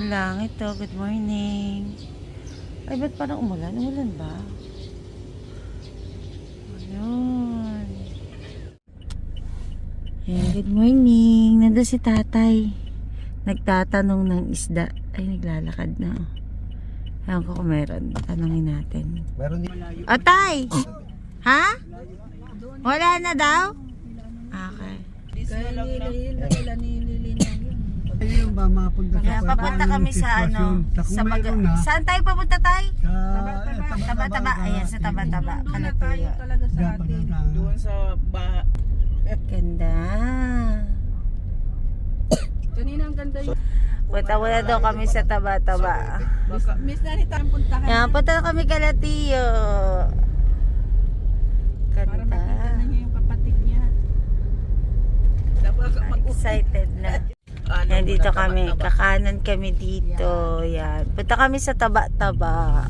ng langit to. Good morning. Ay, ba't parang umulan? Umulan ba? Ayun. Ayan, good morning. Nandun si tatay. Nagtatanong ng isda. Ay, naglalakad na. Ewan ko kung meron. Tanongin natin. Meron din. Tay! Ha? Wala na daw? Okay. Kaya nila nilili na yun. Ayun ba mapunta Kaya papunta kami sa ano, sa saan tayo papunta tayo? Taba-taba. Ayan, sa taba-taba. Doon na tayo talaga sa atin. Doon sa baha. Ganda. Kanina ang ganda yun. Punta muna daw kami sa taba-taba. Miss na rin tayong puntahan. Yan, punta na kami kala Tiyo. Para Ganda. makita na niya yung kapatid niya. Excited na. Yan, dito kami. Kakanan kami dito. Yan. Punta kami sa taba-taba.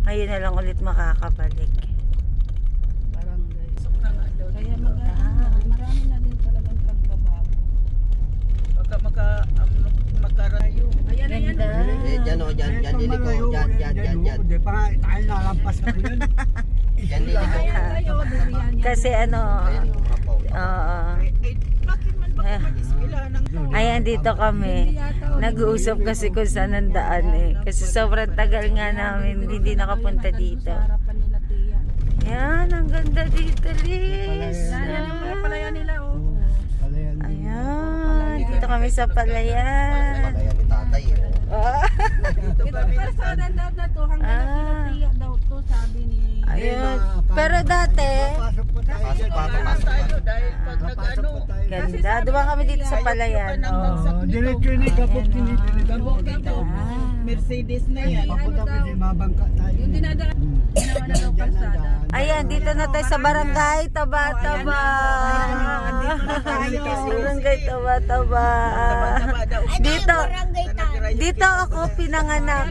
Ngayon na lang ulit makakabalik. Barangay. Kaya marami na din talagang pagbabago. Magkarayo. Ayan, ayan. Diyan o, diyan liliko. Diyan. Hindi pa nga, tayo nalampas na yun. Diyan liliko. Kasi ano, ayan dito kami. Nag-uusap kasi kung saan ang daan eh. Kasi sobrang tagal nga namin hindi nakapunta dito. Ayan, ang ganda dito, Liz. Palayan nila, oh. Ayan, dito kami sa Palayan. Palayan ni tatay. Ito kalsada na to hanggang Pinatiya daw to, sabi ni. Ayun. Pero dati, Pasok tayo dahil pag nag-ano. ganda. Dumaan kami dito sa Palayan. Oh. Diretso ni kapag Gabok dito. Mercedes na yan. Papunta mo din, mabangka tayo. Yung dinadaan, ginawa na daw kalsada. Ayan, dito na tayo sa barangay Taba-Taba. Barangay Taba-Taba. Dito, dito ako pinanganak.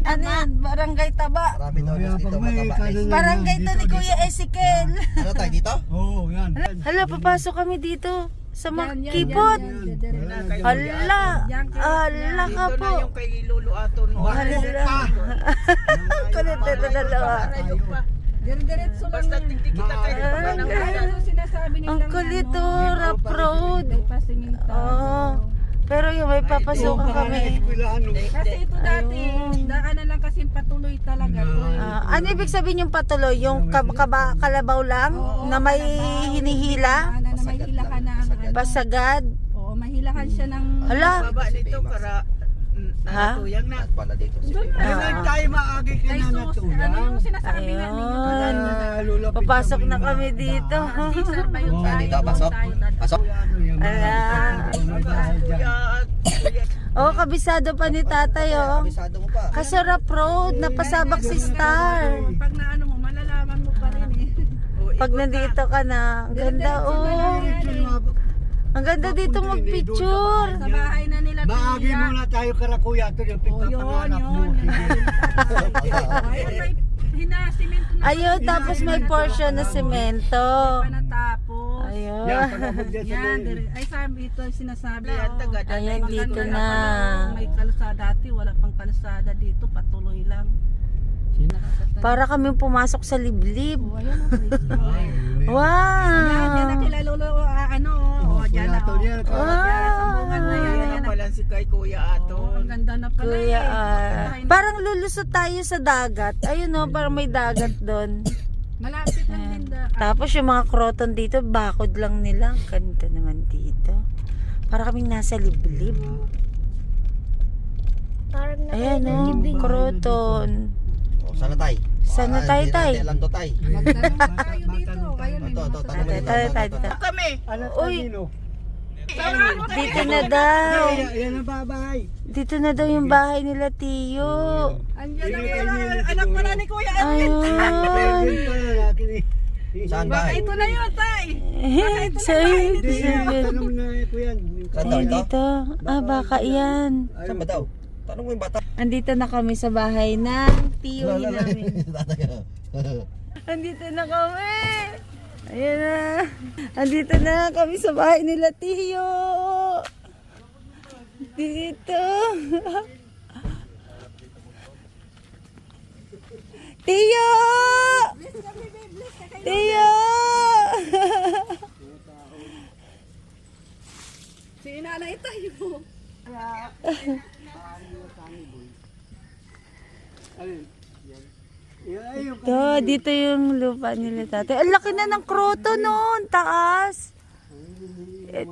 Ano yan? Barangay Taba. Marami daw dito mataba. Barangay to ni Kuya Ezekiel. Ano tayo dito? Oo, yan. Hala, papasok kami dito sa Makipot. Hala, hala ka po. Yung kay Lolo Aton. Hala. Kulit na dalawa. Diretso lang. Basta tigti kita kayo. Sinasabi nilang Ang kulit to, rough road. Oo. Pero yung may papasukan kami. Kasi ito dati, daanan lang kasi patuloy talaga. Ano ibig sabihin yung patuloy? Yung kalabaw lang na may hinihila? Daanan na may hilahan na ang ano. Basagad? Oo, mahilahan siya ng. Hala? Baba nito para Ha? natuyang na. Pala dito. Tayo maagi ka Ay na sus, ano natuyang. yung sinasabi nga Ayun. ninyo? Papasok na kami dito. Sir ba yung tayo? Dito, pasok. Pasok. Ala. Oh, kabisado pa ni tatay oh. Kabisado mo pa. Kasarap road, napasabak si Star. Pag naano mo, malalaman mo pa rin eh. Pag nandito ka na, ang ganda oh. Ang ganda dito magpicture. Sa bahay na nila. Maagi Tia. muna tayo karakuya. Ito yung pintapanganak mo. Ayun, may hinasimento na. Ayun, tapos may portion na semento. Pa natapos. Ayun. Yan, pagkabog dyan sa Yan, may... ay sabi ito sinasabi. Ayan, dito na. May kalsada dati, wala pang kalsada dito, patuloy lang. Para kami pumasok sa liblib. Oh, ayan o, praise God. Wow. Yan na kila Lolo, ano, dyan na. Kuya Ato, yan. Sambungan na yan. Ayan na pala si kay Kuya Ato. Ang ganda na pala Kuya, eh. parang lulusot tayo sa dagat. Ayun oh, parang may dagat doon. Malapit lang din da. Tapos yung mga kroton dito, bakod lang nila. Ganda naman dito. Para kaming nasa liblib. Ayan oh, kroton. Sana tayo. Sana tayo, tay? Alam to tayo. Magtanong tayo dito. Kaya may Ito, mga tanong mo dito. kami. Ano Uy. kanino? Dito na daw. Yan ang babahay. Dito na daw yung bahay nila, Tiyo. Andiyan na kaya. Anak pala ni Kuya Edwin. Ayun. Saan Baka bahay? ito na yun, tay. Say, Tanong na ko yan. Saan daw Ay, ito? dito. Ah, baka yan. Saan ba daw? Tanong mo yung bata. Andito na kami sa bahay ng Tiyo namin. Andito na kami. Ayan na. Andito na kami sa bahay nila, Tiyo. Dito. Tiyo! Tiyo! Si nanay tayo. Ayun. Yan. Yan, yung Dito yung lupa nila tatay. Ang laki na ng kroto noon, taas. Eh,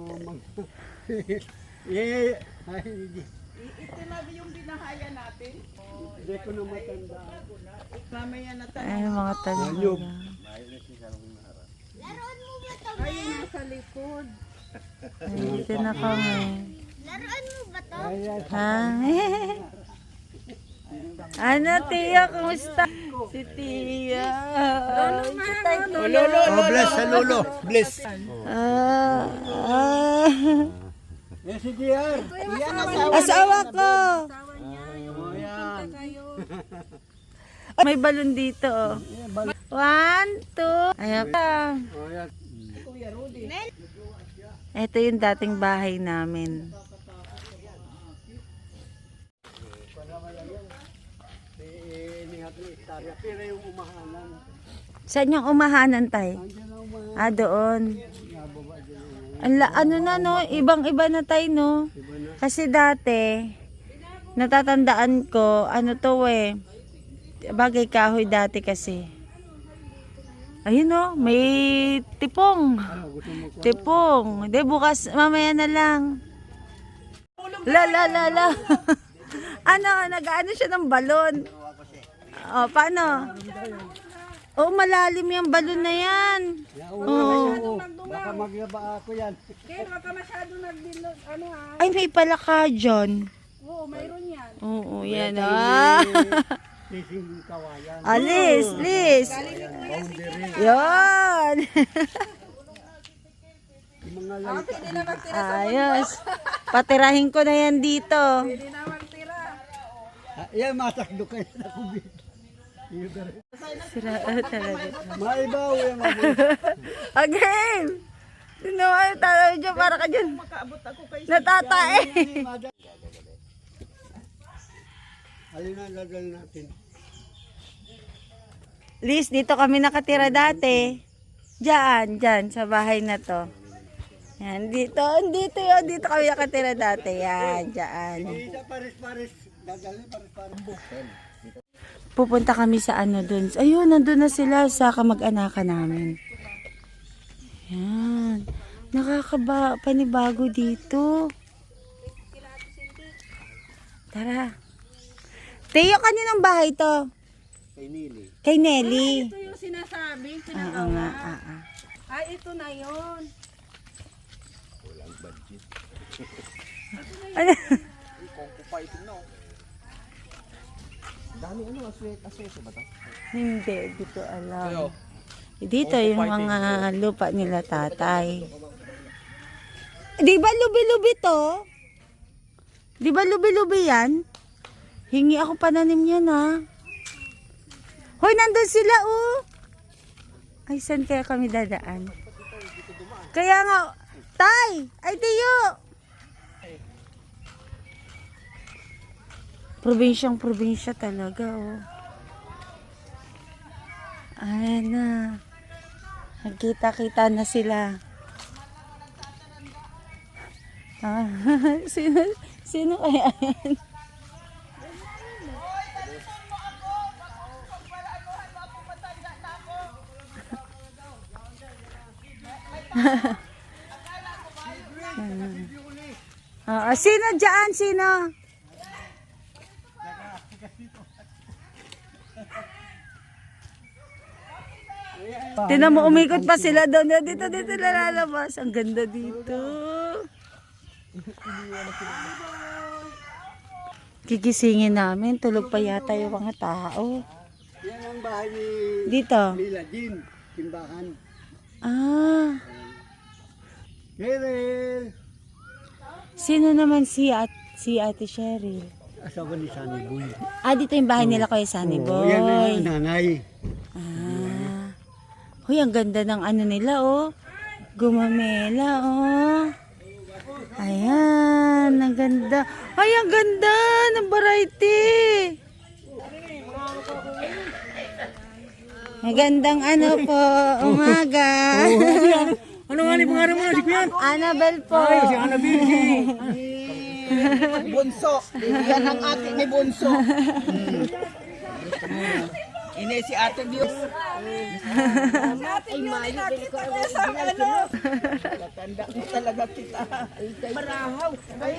ay, Ito na yung binahaya natin. hindi ko na matanda. Mamaya na tayo. Ay, mga tanim. Ayun nasa likod. Dito na kami. Ayan. Ha? Ano, Tia? Kumusta? Si Tia. Si Tia. Oh, bless sa lolo. Bless. Eh, si JR. Asawa ko. Asawa niya, yung pupunta kayo. May balon dito, oh. 1, 2. Ayan pa. Oh, yan. Kuya Rudy. Ito yung dating bahay namin. Pero yung umahanan. Saan yung umahanan, tay? Andiyan na umahanan. Ah, doon. Nababa dyan. Ano na, no? Ibang-iba na, tay, no? Iba na. Kasi dati, natatandaan ko, ano to eh, bagay kahoy dati kasi. Ayun oh, may tipong. Gusto mo ko? Tipong. Hindi, bukas, mamaya na lang. La. Ano, nag-ano siya ng balon. Oh, paano? Oh, malalim yung balon na yan. Oh. Baka maglaba ako yan. Kaya wag ka masyado nagdilog. Ano ha? Ay, may palaka dyan. Oo, mayroon yan. Oo, yan ah. Sising kawayan. Alis, Liz. Yon. Yung mga lang. Pwede na magtira. Ayos. Patirahin ko na yan dito. Pwede na magtira. Yan, matakdo kayo na kubit. Sira talaga. Maibaw yan, mabuhay. Again. Sino ay tatayo dyan para ka dyan. Makaabot ako kay Natatae. Alin na dadal natin. Liz, dito kami nakatira dati. Diyan, sa bahay na to. Yan, dito yun. Dito kami nakatira dati. Yan, diyan. Isa pares-pares. Dadalhin pares-pares. Pupunta kami sa ano dun. Ayun, nandun na sila sa kamag-anakan namin. Yan. Panibago dito. Tara. Teo, kaninong bahay to? Kay Nili. Kay Nelly. Ito yung sinasabi, Oo sinagawa. nga, Ay, ito na yun. Ano? Hindi, dito alam. Dito yung mga lupa nila tatay. Di ba lubi-lubi to? Di ba lubi-lubi yan? Hingi ako pananim yan ha. Hoy, nandun sila oh. Ay, saan kaya kami dadaan? Kaya nga, tay! Ay, tiyo! Probinsyang-probinsya talaga oh. Ayan na. Nagkita-kita na sila. Ah, sino kaya yan? Sino dyan? Sino? Tinan mo, umikot pa sila doon. Dito lalabas. Ang ganda dito. Gigisingin namin. Tulog pa yata yung mga tao. Yan ang bahay ni Dito. Lila Jean. Timbahan. Ah. Cheryl. Sino naman si Ate Cheryl? Asawa ni Sunny Boy. Ah, dito yung bahay nila kay Sunny Oo, yan ang Boy. nanay. Ah. Hoy, ang ganda ng ano nila, oh. Gumamela, oh. Ayan, ang ganda. Ay, ang ganda ng variety. Magandang ano po, umaga. Ano nga ni pangalan mo na si Kuya? Annabel po. Si Annabel, si... Bunso. Yan ang ate ni Bunso. Ini si Ate Diyos. Ay, mayo, nakita ko sa ano. Tanda ko talaga kita. Marahaw. Ay,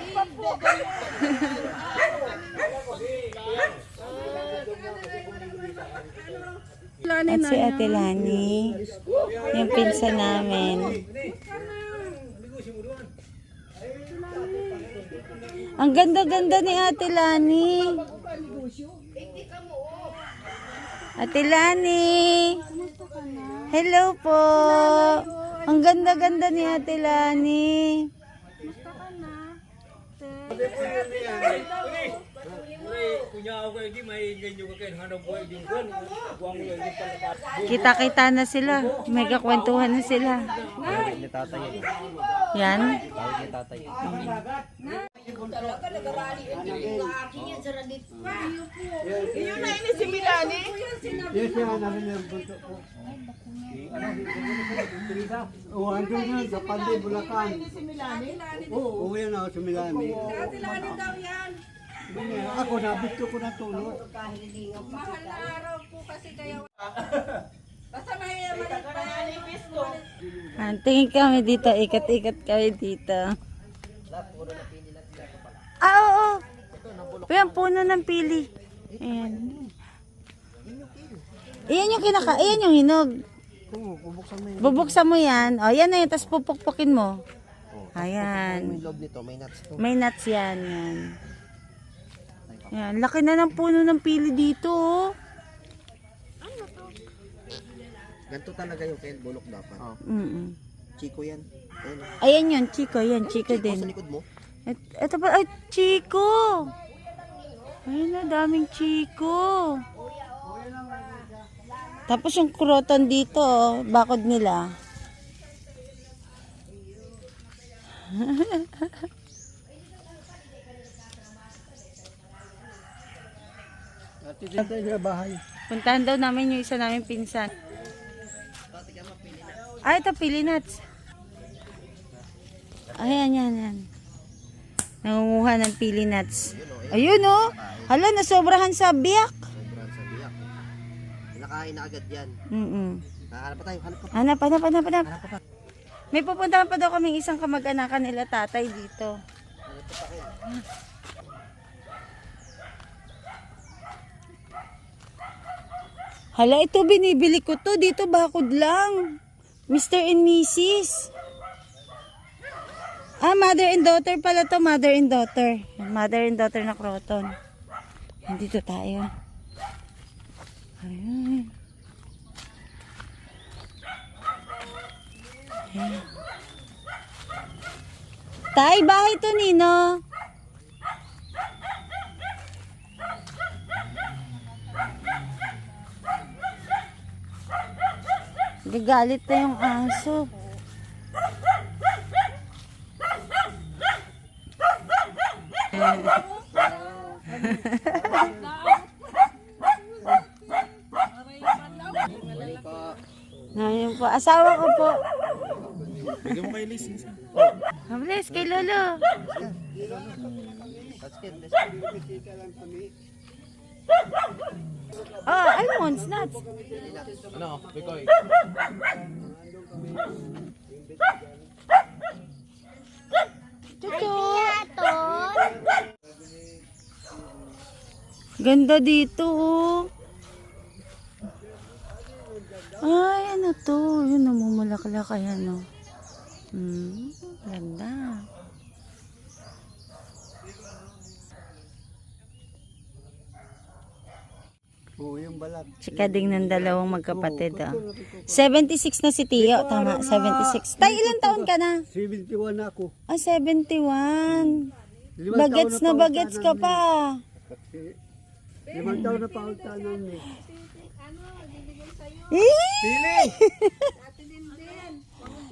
At si Ate Lani, yung pinsan namin. Ang ganda-ganda ni Ate Lani. Ate Lani. Hello po. Ang ganda-ganda ni Ate Lani. Kita-kita na sila. May kakwentuhan na sila. Yan. Yun na ini si Milani. Yes, siya namin yung bunso po. Oo, andun na, sa Pandi, Bulacan. Si Milani. Oo, uwi na ako sa Milani. Ate Lani daw yan. Ako, nabito ko na tulog. Mahal na araw po kasi kayo. Basta may manipis ko. Tingin kami dito. Ikat-ikat kami dito. Oo. Ayan, puno ng pili. Ayan. Ayan yung ayan yung hinog. Bubuksan mo yan. O, yan na yun. Tapos pupukpukin mo. Ayan. yung loob nito, may nuts to. May nuts yan. Yan. Yan. Laki na ng puno ng pili dito. Oh. Ganito talaga yung kaya bulok dapat. Mm-mm. Chico yan. Ayun. Ayan yun, Chico. Yan, Chico Sa din. likod mo. Ito pa, ay, Chico. Ayun na, daming Chico. Tapos yung croton dito, oh, bakod nila. Ito sa bahay. Puntahan daw namin yung isa namin pinsan. Ah, ito, pili nuts. Ayan, yan, yan. Nangunguha ng pili nuts. Ayun, oh. Hala, nasobrahan sa biyak. Sobrang sa biyak. Nakain na agad yan. Hanap pa tayo. Hanap. May pupuntahan pa daw kaming isang kamag-anakan nila tatay dito. Hala, ito binibili ko to. Dito bakod lang. Mr. and Mrs. Ah, mother and daughter pala to. Mother and daughter. Mother and daughter na croton. Dito tayo. Ayun. Ayan. Tay, bahay to, Nino. Gagalit na yung aso. Ngayon po, asawa ko po. Bigyan mo kay Liz. Mabilis kay Lolo. Oh, almonds, nuts. Ano? Bikoy. Chuchu. Ganda dito, oh. Ay, ano to? Yun, namumulaklak kaya, no? Ganda. Oo, yung balat. Sikading ng dalawang magkapatid, ah. 76 na si Tio, tama, 76. Tay, ilang taon ka na? 71 na ako. Ah, 71. 5 Bagets na bagets ka pa. 5 taon na pauta namin. Ano, bibigay sa'yo Pili!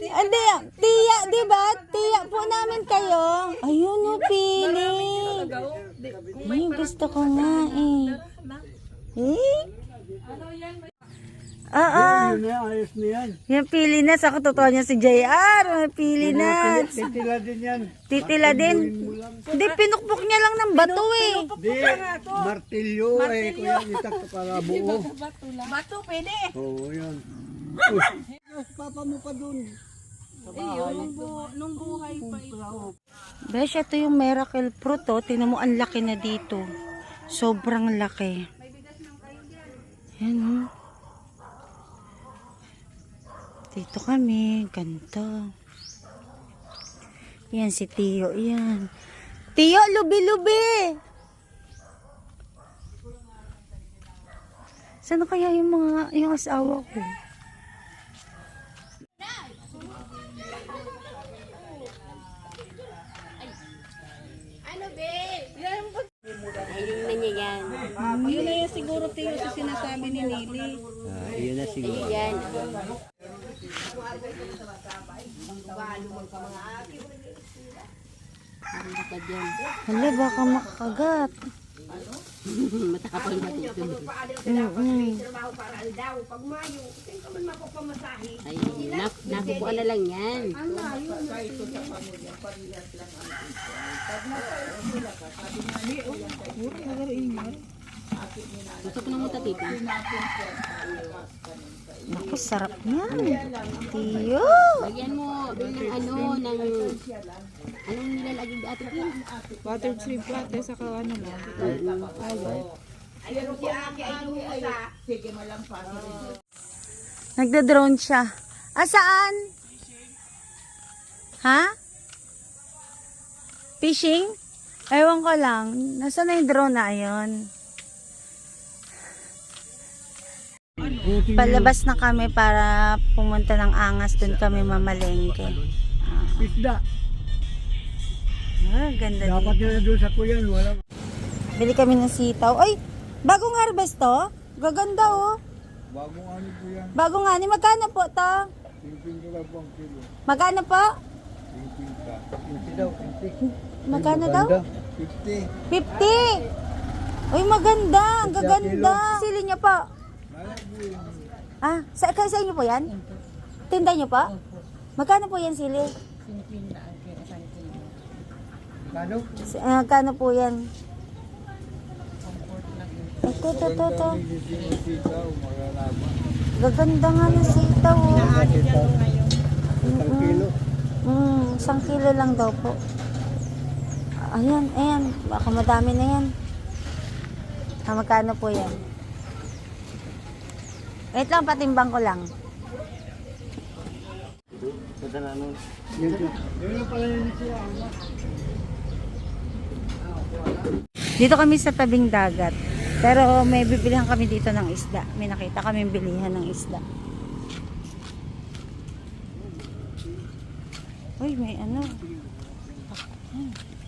Hindi, tiya, di ba? Tiya po namin kayo. Ayun o, pili. Ay, gusto ko nga eh. Eh? Yun na, ayos na yan. Yung pili na, sa totoo niya si JR. May pili na. Titila din yan. Titila din. Hindi, pinukpok niya lang ng bato eh. Di, martilyo eh. Kuya, itak para buo. Bato, pwede. Oo, yan. Uy, papa mo pa dun. Nung buhay pa ito. Besh, ito yung miracle fruit oh. Tingnan mo, ang laki na dito. Sobrang laki. Yan oh. Dito kami, ganito. Yan si Tio, yan. Tio, lubi-lubi! Saan kaya yung asawa ko? Yun na yung siguro Tio sa sinasabi ni Nili. Yun na siguro. Hala, baka makagat. Matapang matutulog. Ay, nakukuha na lang yan. Gusto ko nang mutatiti. Naku, sarap yan. Tio. Lagyan mo ng anong nilalagay dati din? Buttered shrimp latte saka ano lang. Nagda-drone siya. Ah, saan? Ha? Fishing? Ewan ko lang. Nasaan na yung drone na yun? Palabas na kami para pumunta ng Angas. Doon kami mamalengke. Isda. Ah, ganda Dapat dito. nila doon sa kuyan. Wala. Bili kami ng sitaw. Ay, bagong harvest to? Gaganda oh. Bagong ano po yan. Bagong ani. Magkano po to? 50 lang po ang kilo. Magkano po? 50 daw. 50. Magkano daw? 50. 50! Uy, maganda. Ang gaganda. Sili niyo po. Ah, sa inyo po yan? Tinda niyo po? Magkano po yan sili? Kano? Magkano po yan? Ito. Sitaw, maralaman. Gaganda nga ng sitaw. Isang kilo. 1 kilo lang daw po. Ayan. Baka madami na yan. Magkano po yan? Wait lang, patimbang ko lang. Yun pala yun siya. Dito kami sa tabing dagat. Pero may bibilihan kami dito ng isda. May nakita kami bilihan ng isda. Uy, may ano.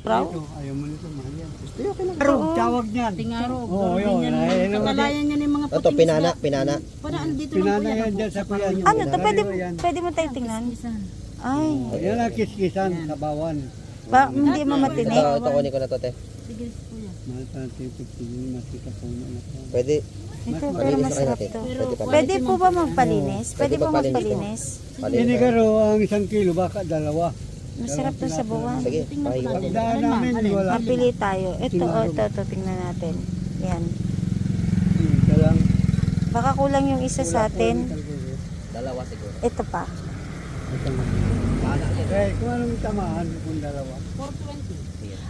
Bro? Ito, ayaw mo nito, mahal yan. Oo. Tawag niyan. Tingaro. Oo, yun. Katalayan niya ng mga Ito, pinana. Parang dito Pinana yan dyan sa kuyan. Ano to? Pwede mo tayo tingnan? Ay. Yan ang kiskisan, kabawan. Hindi mo matinik. Ito, kunin ko na to, te. Mahal pa natin 50 yun, masika po na ito. Pwede. Ito, pero Malinis na kayo masarap natin. to. Pwede pa. Pwede po ba magpalinis? Pwede po magpalinis. magpalinis? Inigaro ang 1 kilo, baka 2. Masarap to sa buwan. Sige, pakinggan ko. Pagdaan namin, wala. Mapili tayo. Ito, tingnan natin. Yan. Ito lang. Baka kulang yung isa sa atin. Dalawa siguro. Ito pa. Kung anong tamaan kung 2.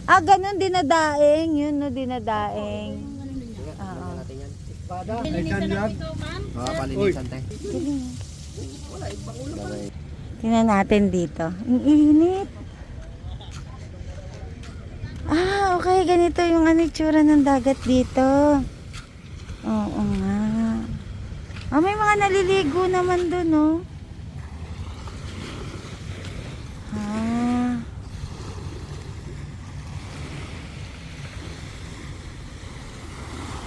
Ah, ganun, dinadaing. Yun, no, dinadaing. Oo. Natin yan. Ay, sanlag. Palinisan, te. Tingnan natin dito. Ang init. Ah, okay. Ganito yung itsura ng dagat dito. Oo nga. Ah, may mga naliligo naman doon, no? Ah.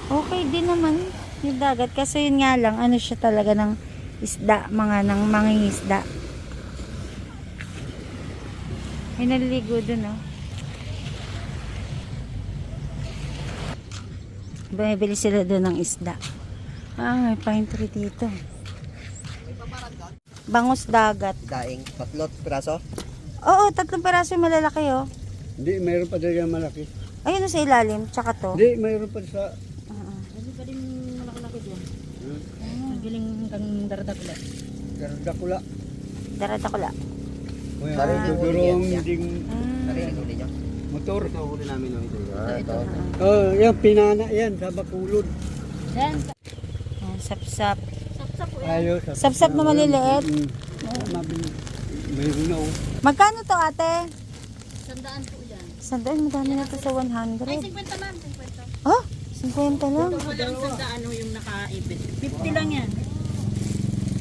Okay din naman yung dagat. Kaso yun nga lang, ano siya talaga ng isda, ng mangingisda. May naliligo dun, oh. Bumibili sila dun ng isda. May pine tree dito. Bangus dagat. Daing, tatlot, piraso. Oo, 3 peraso yung malalaki, oh. Hindi, mayroon pa dyan yung malaki. Ayun, sa ilalim, tsaka to. Hindi, mayroon pa sa... Hindi pa rin malaki-laki dyan. Magaling kang daradakla. Gardakula. Daradakula. Kuya, Parang durong ding Narinig huli niyo? motor. Ito huli namin no, ito. Ito. Oh, yan, pinana yan, sa Bakulod. Yan. Sapsap. Sap-sap po yan. Ayos. Sapsap na maliliit. Mabili. Mayroon na, oh. Magkano to, ate? 100 po yan. Sandaan, madami na to sa 100. Ay, 50 lang. 50. Oh, 50 lang. Wala ang 100 yung nakaipit. 50 lang yan.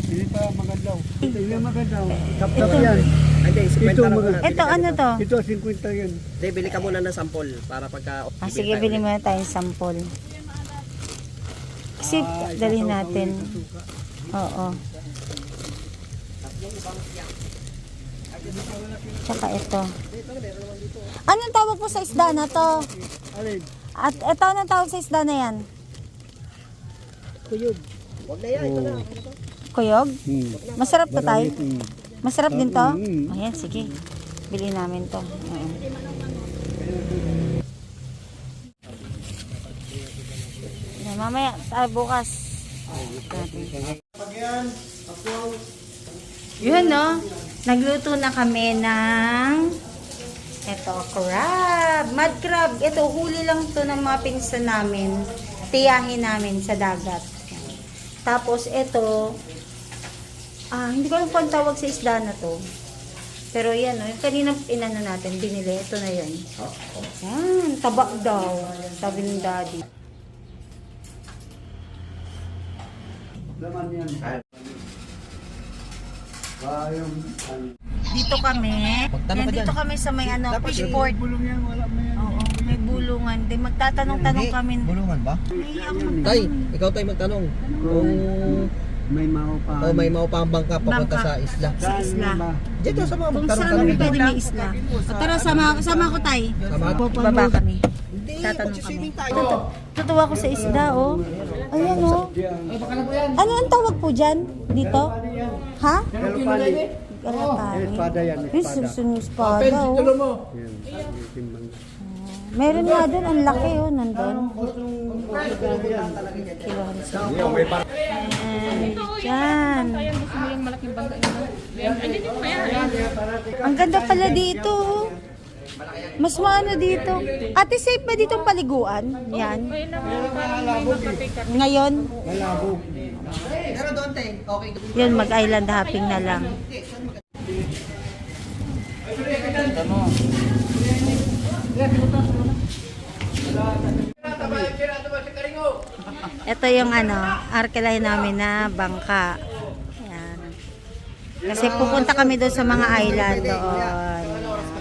Hindi pa magandaw. Ito yung magandaw. Tap-tap yan. Hindi, 50 Ito, lang muna. Ito, ano to? Ito, 50 yan. Hindi, bili ka muna ng sample para pagka... Sige, bili muna tayong sample. Kasi, dalhin natin. Oo. Tsaka ito. Anong tawag po sa isda na to? Alin? At ito, anong tawag sa isda na yan? Kuyog. Huwag na yan, ito na. Kuyog? Masarap to, tay? Mm. Masarap din to? Mm. Ayan, sige. Bili namin to. Oo. Yan, mamaya, bukas. Yun, no? Nagluto na kami ng eto, crab. Mud crab. Ito, huli lang to ng mga pinsan namin. Tiyahin namin sa dagat. Tapos, ito, hindi ko alam kung tawag sa isda na to. Pero yan, no? Yung kanina inano natin, binili. Ito na yun. Yan, taba daw. Sabi ng daddy. Laman yan. Dito kami. Magtanong ka Dito dyan. kami sa may fish port. Bulong yan, wala mo yan. Oo, may bulungan. Di magtatanong-tanong kami. Bulungan ba? Ay, ako Tay, ikaw tayo magtanong. Kung May maupa. may maupang bangka papunta sa isla. sa isla. Dito sa mga Kung magtanong saan kami. pwede may isla. O, tara, sama ko tayo. Sama ko. Baba kami. Hindi, Tatanong magsiswimming kami. tayo. Tutuwa ko sa isda, oh. Ayan, oh. Ano ang tawag po dyan? Dito? Ha? Kalapali. Galapari. Espada yan, Ay, espada. susunod espada, oh. Yan, timbang. Meron nga doon, ang laki, oh, nandun. Diyan. Gusto mo yung malaking bangka yun? Ang ganda pala dito. oh. Mas maano dito. Ate, safe ba dito ang paliguan? Yan. Ngayon, Malabo. Pero doon tayo, okay. yun, mag-island hopping na lang. Ito yung arkelahin namin na bangka. Yan. Kasi pupunta kami doon sa mga island doon. Yan.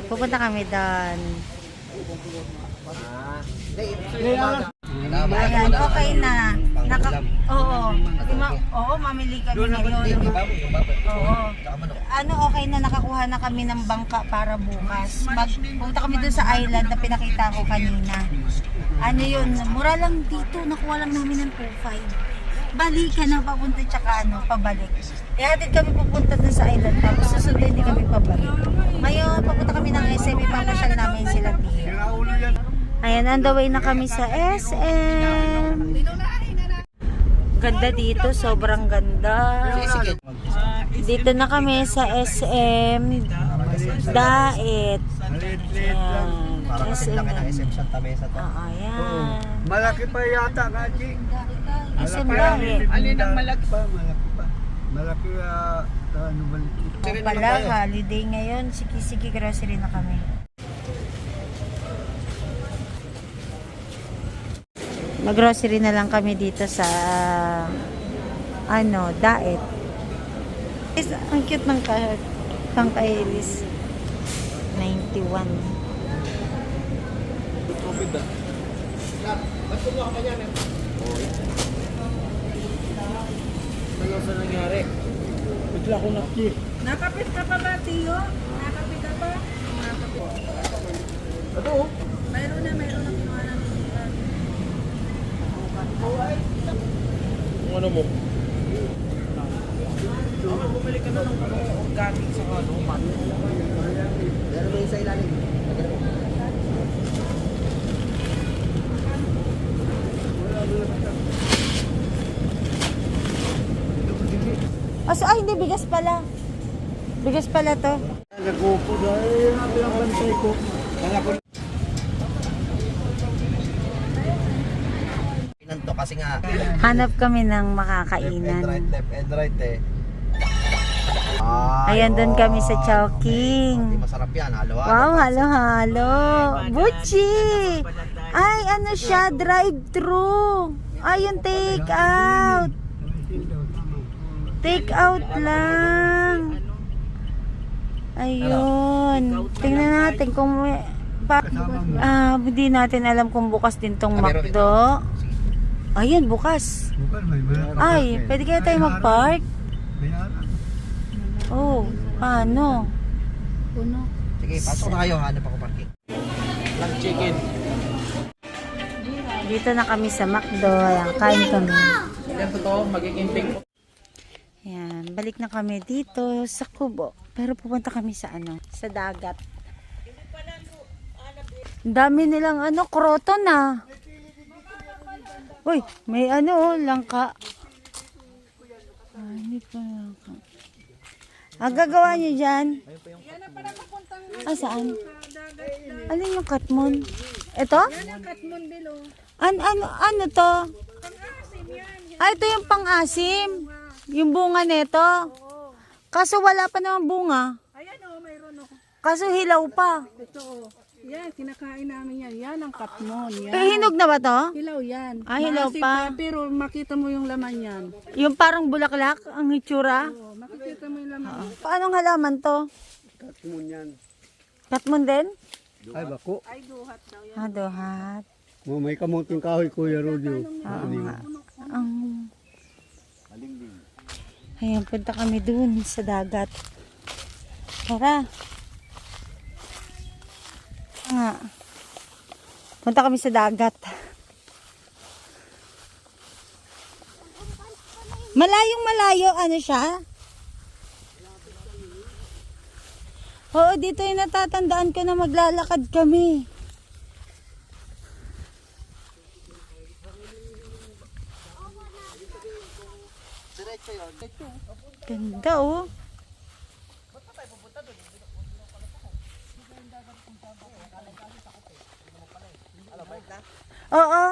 Pupunta kami doon. Ayan, okay na. Oo, mamili kami ngayon. Oo. Okay na, nakakuha na kami ng bangka para bukas. Pupunta kami doon sa island na pinakita ko kanina. Yun, mura lang dito, nakuha lang namin ng 2.5. Balikan na papunta tsaka pabalik. Hatid kami pupunta doon sa island, tapos susundin din kami pabalik. Ngayon, papunta kami ng SM, ipapasyal namin sila Tia. Ayan, on the way na kami sa SM. Ganda dito, sobrang ganda. Dito na kami sa SM Daet. Ayan. Parang laki ng SM Santa Mesa to. Ayan. Malaki pa yata nga, Chi. SM Daet. Alin ang malaki pa? Malaki pa. Malaki, balik. Pala, holiday ngayon. Sige, grocery na kami. Mag-grocery na lang kami dito sa Daet. Ang cute ng kailis. 91. sila ko nakti. Nakapit ka pa ba, Tiyo? Nakapit ka pa? Nakapit. Ito. Mayroon na kinuha ng Kung ano mo? Bumili ka na ng organic sa kanuman. Meron mo yung sa ilalim. Lagyan mo. Ay, hindi, bigas pala. Bigas pala to. Nag-upo dahil ang bantay ko. Kala ko Pinanto kasi nga. Hanap kami ng Left and makakainan. right eh. Ayan, doon kami sa Chowking. Hindi masarap yan. Halo-halo. Wow, halo-halo. Buchi! Ay, ano siya? Drive-thru. Ay, yung take out. Take out lang. Ayun. Tingnan natin kung may... hindi natin alam kung bukas din tong McDo. Ayun, bukas. bukan may mayroon. Ay, pwede kaya tayo mag-park? Bayaran. Oh, paano? puno. Sige, pasok na kayo. Hanap ako parking. Lang chicken. Dito na kami sa McDo. Ayan, kain kami. Yan totoo. Magiging big. Ayan, balik na kami dito sa Kubo. Pero pupunta kami sa sa dagat. Ang dami nilang kroton ah. Uy, may langka. Ano pa langka? Gagawa niyo dyan? Saan? Alin yung katmon? Ito? Yan ang katmon bilo. Ano to? Ito yung pang-asim. Yung bunga nito. Kaso wala pa naman bunga. Ayan o, mayroon o. Kaso hilaw pa. Ito o. Yan, kinakain namin yan. Yan ang katmon. Yan. Pero hinog na ba to? Hilaw yan. Hilaw Maasim pa. Pero makita mo yung laman yan. Yung parang bulaklak, ang itsura. Oo, makikita mo yung laman. Paanong halaman to? Katmon yan. Katmon din? Ay bako. Ay, duhat daw yan. Dohat. May kamuting kahoy Kuya Rodyo. Ayan, punta kami dun sa dagat. Tara. Nga. Punta kami sa dagat. Malayong malayo, ano siya? Oo, dito yung natatandaan ko na maglalakad kami. Ganda oh. Oo.